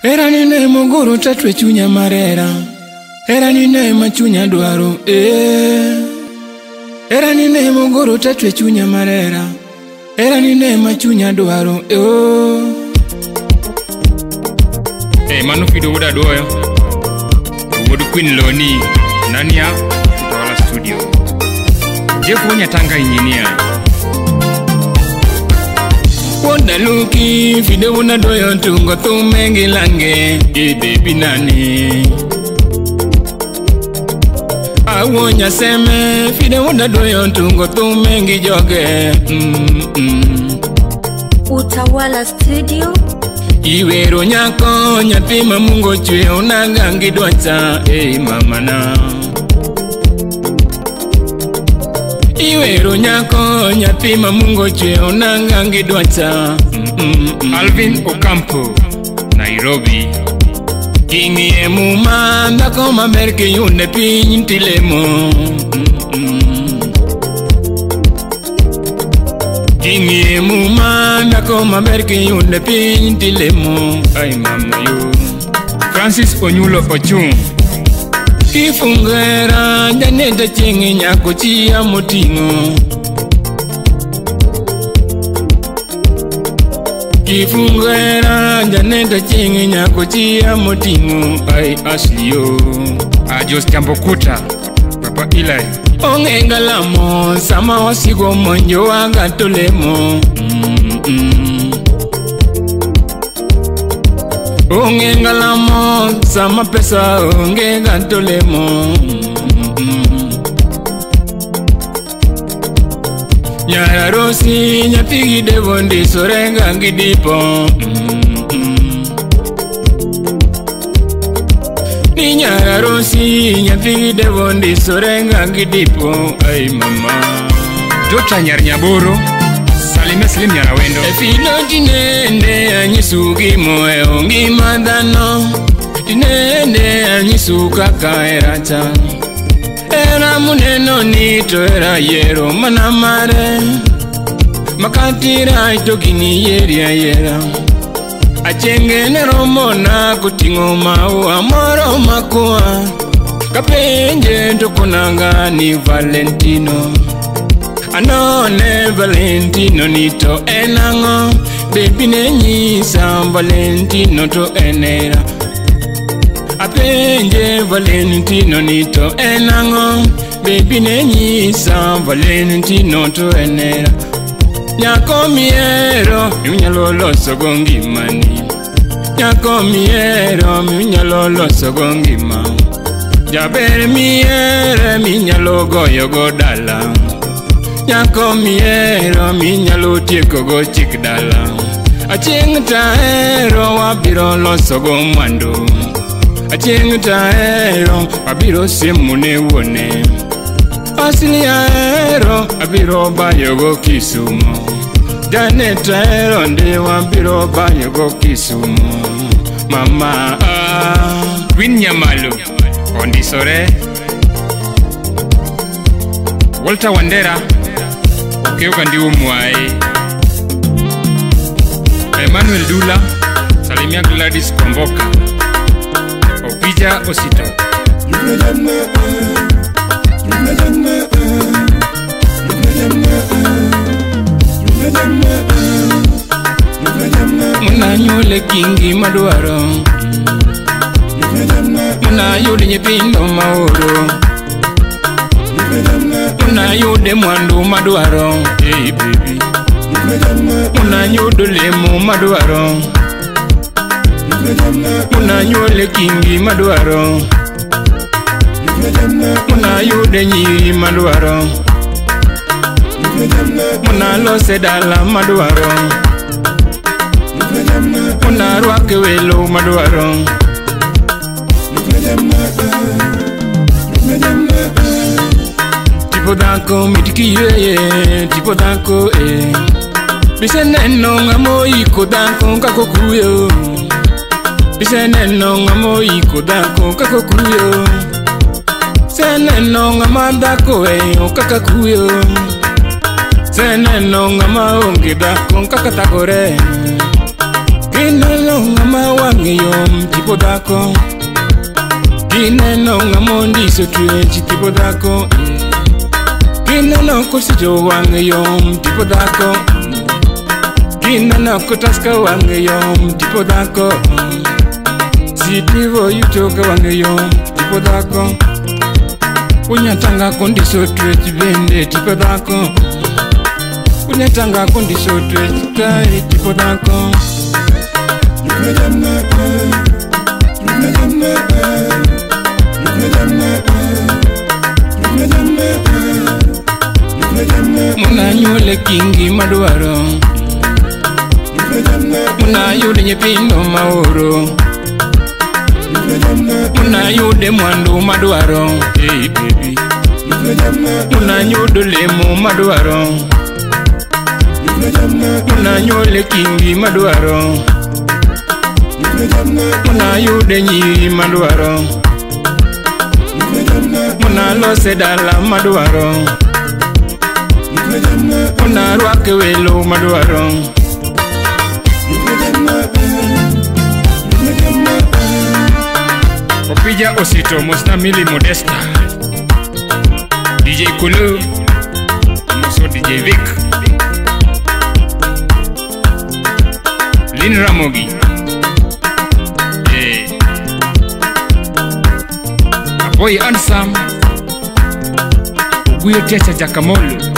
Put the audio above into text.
Era nine mogoro tatwe chunya marera. Era nine machunya dwaro. Era nine mogoro tatwe chunya marera. Era nine machunya dwaro. Manu Fido Wuod Aduoyo. Wuod Queen Loni. Nania Tutawala Studio. Jefu Nyatanga engineer. Wanda luki Fido Wuod Aduoyo tungo tumengi lange. Baby nani. Awonya seme Fido Wuod Aduoyo tungo tumengi joge. Utawala Studio. Iwero nyako nyatima mungo chwe unagangi dwacha mama na. Iwero nyako nyatima mungo chwe unagangi dwacha. Alvin Ocampo, Nairobi. Kingi emuma ndako maberke yune pintilemo. Kingi muma ndako maberke yunde pintilemo. Ay mama yo. Francis Onyulo Ochung. Kifungera janeta chingi nyako chia motingo. Kifungera janeta chingi nyako chia motingo. Ay Ashley yo. Ajos Chambokuta, Papa Eli. Ongengalamo sama wasigo monjo agatolemo. Ongengalamo sama pesa ongegatolemo. Nyara rosi nyapigi devondi sorenga gidipo. Nyara rosi nyapigi devondi sorenga gidipo. Ay mama Dota Nyarnyaboro Salime Slim Nyarawendo. Fido tinende anyisugi moe ongi madano. Tinende anyisuka kaeracha. Era muneno nito era yero manamare. Makatira itokini yera. Achenge neromo na kutingo mau amoro makua. Kapenje tokunanga ni Valentino. Anone Valentino nito enango. Baby nenyisa Valentino to enera. Apenje Valentino nito enango. Baby nenyisa Valentino to enera. Nyako miero miunyalolo sogongi mani. Nyako miero miunyalolo sogongi ma. Jaber miere minyalo goyo godala. Nyako miero minyalo tieko go chik dala. Aching taero wabiro loso go mwandu. Aching taero wabiro simune wone. Asili aero abiro bayo go Kisumu. Jane taero ndi wabiro bayo go Kisumu. Mama Win Nyamalu Ondisore. Walter Wandera Okeuka ndi umwae. Emmanuel Dula Salimia Gladys Konvoka. Opija Osito. Muna nyule kingi maduaro. Muna yude nyepindo maoro. Muna yude mwandu maduaro. Hey baby. Muna yude lemu maduaro. Muna nyule kingi maduaro. Muna yude nyiri maduaro. Muna lose dala maduaro. Muna rwake welo maduaro. Tipo danko mitikiye, tipo danko Bise neno ngamo iko danko kako kuyo. Bise neno ngamo iko danko kako kuyo. Seneno ngamanda koe okaka kuyo. Seneno ngama ongida kon kaka takore. Kinelo ngama wangiyo tipo dako. Kineno ngamondi so tuechi tipo dako. Kineno kusijo wange yom tipo dako. Kineno kutaska wange yom tipo dako. Sitivo yutoka wange yom tipo dako. Unyatanga kondiso tuechi bende tipo dako. Unyatanga kondiso tuechi kai tipo dako. Muna nyule kingi maduaro. Muna yude nyepindo maoro. Muna yude mwandu maduaro. Hey baby. Muna nyude lemu maduaro. Muna nyule kingi maduaro. Muna yude nyi maduaro. Muna lose dala maduaro. Muna ruake welo maduaro. Opija osito mosna mili modesta. DJ Kulu moso DJ Vic Lin Ramogi Boy Ansam Uguyo Techa Jakamolo